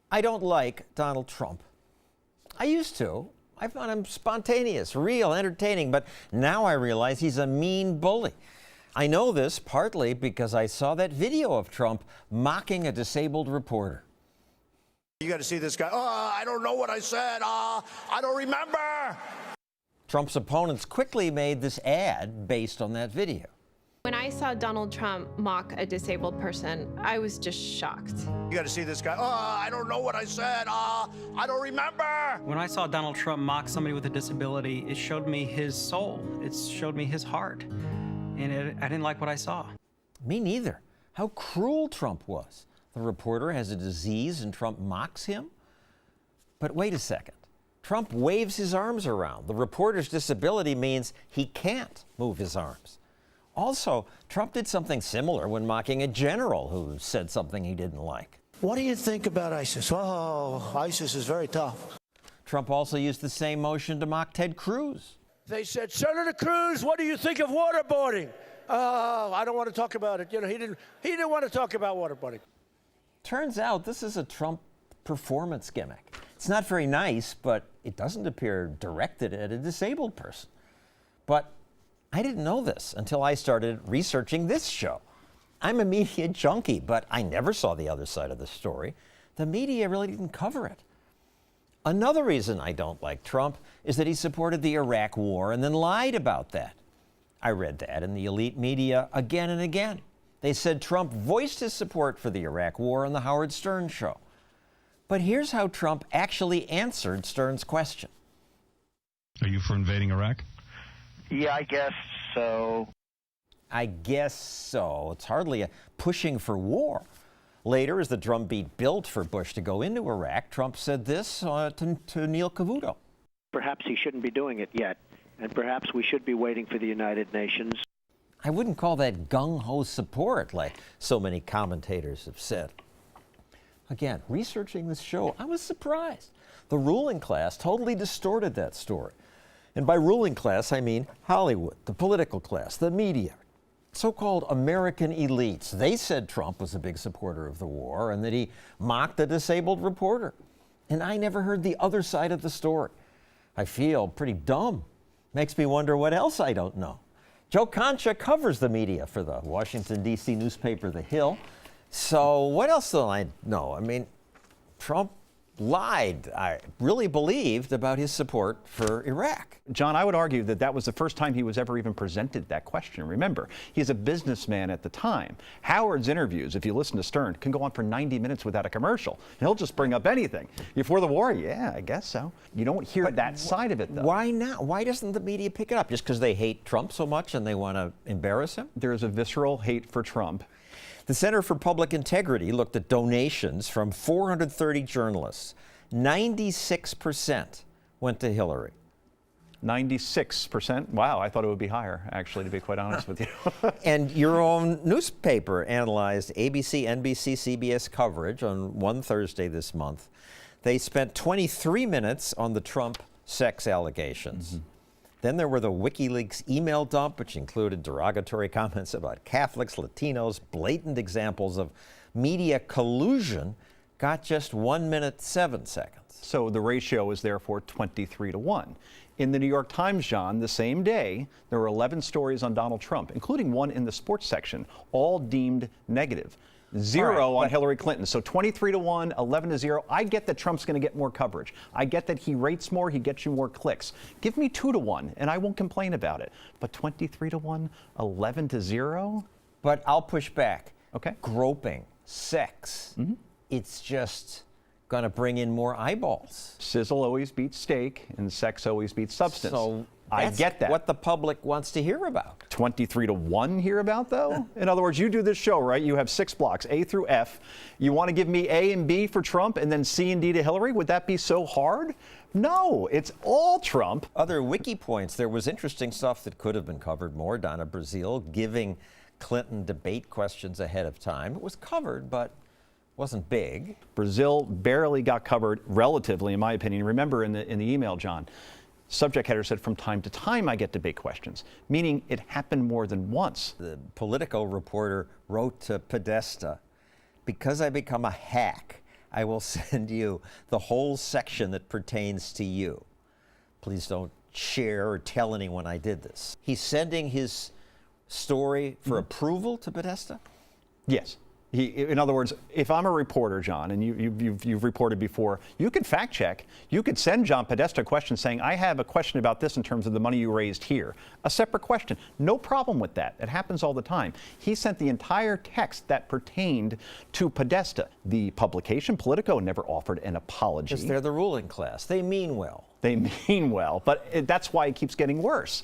I don't like Donald Trump. I used to. I found him spontaneous, real, entertaining, but now I realize he's a mean bully. I know this partly because I saw that video of Trump mocking a disabled reporter. You got to see this guy. Oh, I don't know what I said. I don't remember. Trump's opponents quickly made this ad based on that video. When I saw Donald Trump mock a disabled person, I was just shocked. You got to see this guy. Oh, I don't know what I said. I don't remember. When I saw Donald Trump mock somebody with a disability, it showed me his soul. It showed me his heart. And I didn't like what I saw. Me neither. How cruel Trump was. The reporter has a disease and Trump mocks him. But wait a second. Trump waves his arms around. The reporter's disability means he can't move his arms. Also, Trump did something similar when mocking a general who said something he didn't like. What do you think about ISIS? Oh, ISIS is very tough. Trump also used the same motion to mock Ted Cruz. They said, Senator Cruz, what do you think of waterboarding? Oh, I don't want to talk about it. You know, he didn't want to talk about waterboarding. Turns out this is a Trump performance gimmick. It's not very nice, but it doesn't appear directed at a disabled person. But I didn't know this until I started researching this show. I'm a media junkie, but I never saw the other side of the story. The media really didn't cover it. Another reason I don't like Trump is that he supported the Iraq War and then lied about that. I read that in the elite media again and again. They said Trump voiced his support for the Iraq War on the Howard Stern show. But here's how Trump actually answered Stern's question. Are you for invading Iraq? Yeah, I guess so. I guess so. It's hardly a pushing for war. Later, as the drumbeat built for Bush to go into Iraq, Trump said this to Neil Cavuto. Perhaps he shouldn't be doing it yet, and perhaps we should be waiting for the United Nations. I wouldn't call that gung-ho support like so many commentators have said. Again, researching this show, I was surprised. The ruling class totally distorted that story. And by ruling class, I mean Hollywood, the political class, the media, so-called American elites. They said Trump was a big supporter of the war and that he mocked a disabled reporter. And I never heard the other side of the story. I feel pretty dumb. Makes me wonder what else I don't know. Joe Concha covers the media for the Washington, D.C. newspaper The Hill. So what else do I know? I mean, Trump lied, I really believed, about his support for Iraq. John, I would argue that that was the first time he was ever even presented that question. Remember, he's a businessman at the time. Howard's interviews, if you listen to Stern, can go on for 90 minutes without a commercial. He'll just bring up anything. Before the war, yeah, I guess so. You don't hear that side of it, though. Why not? Why doesn't the media pick it up? Just because they hate Trump so much and they want to embarrass him? There's a visceral hate for Trump. The Center for Public Integrity looked at donations from 430 journalists. 96% went to Hillary. 96%? Wow, I thought it would be higher, actually, to be quite honest with you. And your own newspaper analyzed ABC, NBC, CBS coverage on one Thursday this month. They spent 23 minutes on the Trump sex allegations. Mm-hmm. Then there were the WikiLeaks email dump, which included derogatory comments about Catholics, Latinos, blatant examples of media collusion, got just 1 minute, 7 seconds. So the ratio is therefore 23-1. In the New York Times, John, the same day, there were 11 stories on Donald Trump, including one in the sports section, all deemed negative. Zero on Hillary Clinton. So 23-1, 11-0. I get that Trump's going to get more coverage. I get that he rates more, he gets you more clicks. Give me 2-1, and I won't complain about it. But 23-1, 11-0? But I'll push back. Okay. Groping, sex, it's just going to bring in more eyeballs. Sizzle always beats steak, and sex always beats substance. So I get that. What the public wants to hear about. 23-1 hear about, though? In other words, you do this show, right? You have 6 blocks, A through F. You want to give me A and B for Trump and then C and D to Hillary? Would that be so hard? No, it's all Trump. Other wiki points. There was interesting stuff that could have been covered more. Donna Brazile giving Clinton debate questions ahead of time. It was covered, but wasn't big. Brazile barely got covered, relatively, in my opinion. Remember in the email, John, subject header said, from time to time I get debate questions, meaning it happened more than once. The Politico reporter wrote to Podesta, because I become a hack, I will send you the whole section that pertains to you. Please don't share or tell anyone I did this. He's sending his story for approval to Podesta? Yes. In other words, if I'm a reporter, John, and you've reported before, you could fact check. You could send John Podesta a question saying, I have a question about this in terms of the money you raised here. A separate question. No problem with that. It happens all the time. He sent the entire text that pertained to Podesta. The publication, Politico, never offered an apology. Because they're the ruling class. They mean well. They mean well, but that's why it keeps getting worse.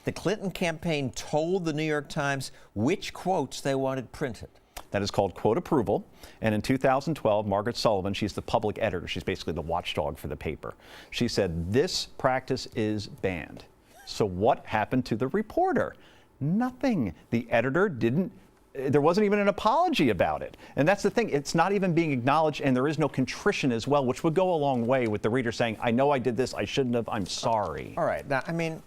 The Clinton campaign told the New York Times which quotes they wanted printed. That is called quote approval. And in 2012, Margaret Sullivan, she's the public editor. She's basically the watchdog for the paper. She said, this practice is banned. So what happened to the reporter? Nothing. The editor there wasn't even an apology about it. And that's the thing. It's not even being acknowledged, and there is no contrition as well, which would go a long way with the reader saying, I know I did this, I shouldn't have, I'm sorry. All right. Now, I mean,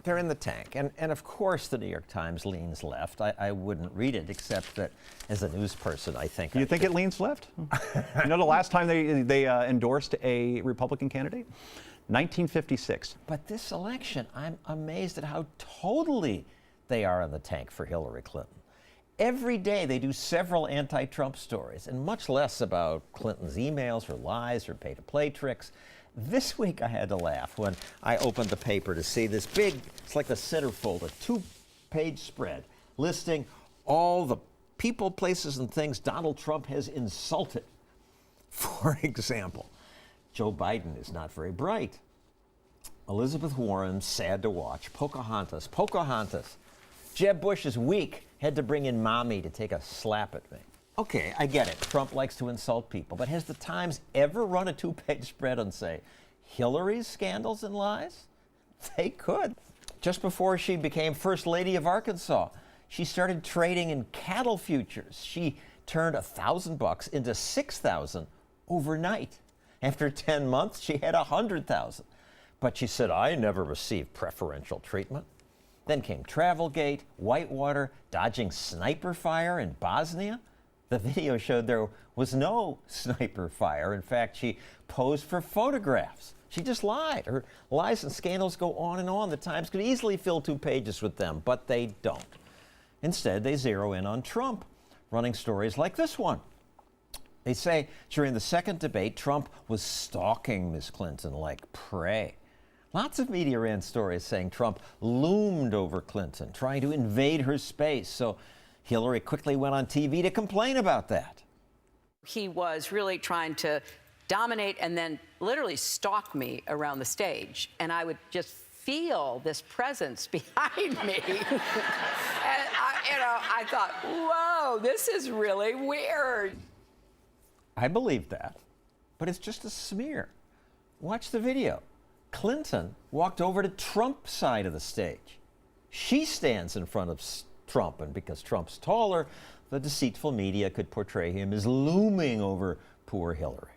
they're in the tank. And of course, the New York Times leans left. I wouldn't read it, except that as a news person, I think. You think it leans left? You know the last time they endorsed a Republican candidate? 1956. But this election, I'm amazed at how totally they are in the tank for Hillary Clinton. Every day they do several anti-Trump stories, and much less about Clinton's emails, her lies, her pay-to-play tricks. This week I had to laugh when I opened the paper to see this big, it's like the centerfold, a 2-page spread listing all the people, places, and things Donald Trump has insulted. For example, Joe Biden is not very bright. Elizabeth Warren, sad to watch. Pocahontas. Jeb Bush is weak, had to bring in mommy to take a slap at me. Okay, I get it. Trump likes to insult people, but has the Times ever run a 2-page spread and say, Hillary's scandals and lies? They could. Just before she became First Lady of Arkansas, she started trading in cattle futures. She turned $1,000 into $6,000 overnight. After 10 months, she had $100,000. But she said, I never received preferential treatment. Then came Travelgate, Whitewater, dodging sniper fire in Bosnia. The video showed there was no sniper fire. In fact, she posed for photographs. She just lied. Her lies and scandals go on and on. The Times could easily fill 2 pages with them, but they don't. Instead, they zero in on Trump, running stories like this one. They say during the second debate, Trump was stalking Ms. Clinton like prey. Lots of media ran stories saying Trump loomed over Clinton, trying to invade her space. So Hillary quickly went on TV to complain about that. He was really trying to dominate and then literally stalk me around the stage. And I would just feel this presence behind me. And I thought, whoa, this is really weird. I believe that, but it's just a smear. Watch the video. Clinton walked over to Trump's side of the stage. She stands in front of Trump, and because Trump's taller, the deceitful media could portray him as looming over poor Hillary.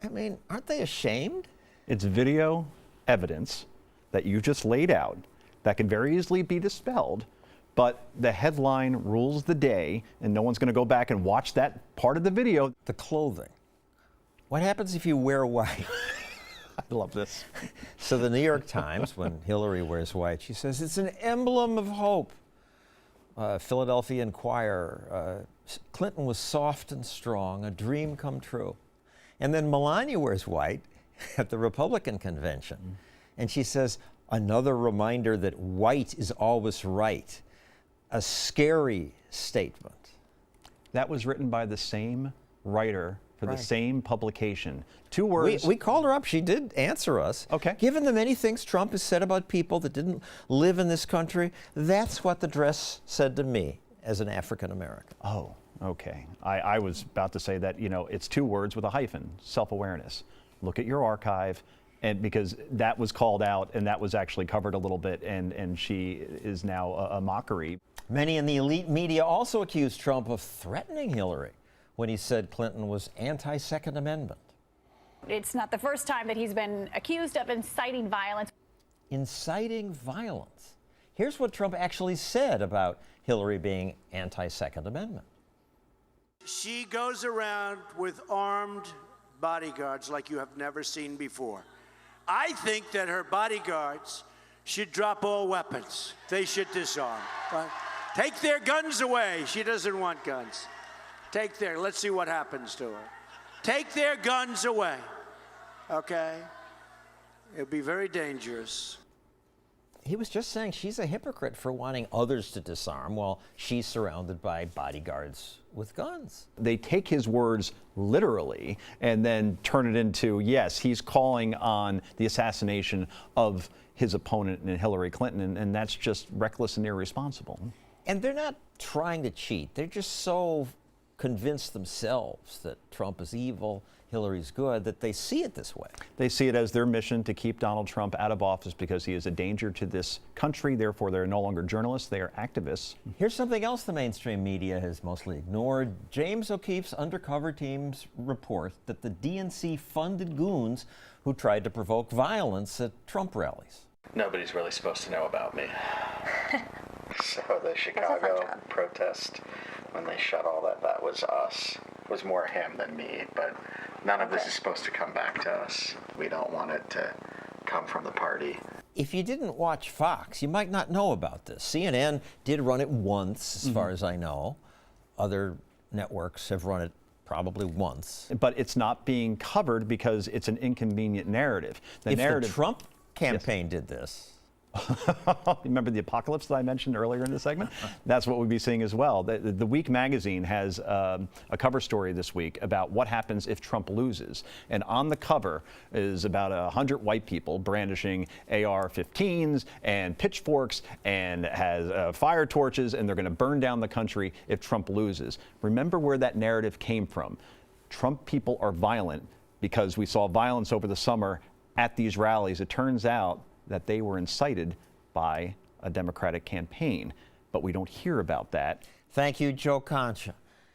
I mean, aren't they ashamed? It's video evidence that you just laid out that can very easily be dispelled, but the headline rules the day, and no one's going to go back and watch that part of the video. The clothing. What happens if you wear white? I love this. So the New York Times, when Hillary wears white, she says it's an emblem of hope. Philadelphia Inquirer, Clinton was soft and strong, a dream come true. And then Melania wears white at the Republican convention. And she says, another reminder that white is always right. A scary statement. That was written by the same writer for the same publication. 2 words. We called her up. She did answer us. Okay. Given the many things Trump has said about people that didn't live in this country, that's what the dress said to me as an African American. Oh, okay. I was about to say that, it's 2 words with a hyphen, self-awareness. Look at your archive, and because that was called out and that was actually covered a little bit, and she is now a mockery. Many in the elite media also accused Trump of threatening Hillary when he said Clinton was anti-Second Amendment. It's not the first time that he's been accused of inciting violence. Inciting violence. Here's what Trump actually said about Hillary being anti-Second Amendment. She goes around with armed bodyguards like you have never seen before. I think that her bodyguards should drop all weapons. They should disarm. Take their guns away. She doesn't want guns. Let's see what happens to her. Take their guns away, okay? It'd be very dangerous. He was just saying she's a hypocrite for wanting others to disarm while she's surrounded by bodyguards with guns. They take his words literally and then turn it into, yes, he's calling on the assassination of his opponent in Hillary Clinton, and that's just reckless and irresponsible. And they're not trying to cheat. They're just so convinced themselves that Trump is evil, Hillary's good, that they see it this way. They see it as their mission to keep Donald Trump out of office because he is a danger to this country. Therefore, they're no longer journalists, they are activists. Here's something else the mainstream media has mostly ignored. James O'Keefe's undercover teams report that the DNC funded goons who tried to provoke violence at Trump rallies. Nobody's really supposed to know about me. So the Chicago protest, when they shut all that was us. It was more him than me, but none of this is supposed to come back to us. We don't want it to come from the party. If you didn't watch Fox, you might not know about this. CNN did run it once, as far as I know. Other networks have run it probably once. But it's not being covered because it's an inconvenient narrative. If the Trump campaign did this. Remember the apocalypse that I mentioned earlier in the segment? That's what we'd be seeing as well. The Week magazine has a cover story this week about what happens if Trump loses. And on the cover is about 100 white people brandishing AR-15s and pitchforks and has fire torches, and they're going to burn down the country if Trump loses. Remember where that narrative came from. Trump people are violent because we saw violence over the summer at these rallies. It turns out that they were incited by a Democratic campaign, but we don't hear about that. Thank you, Joe Concha.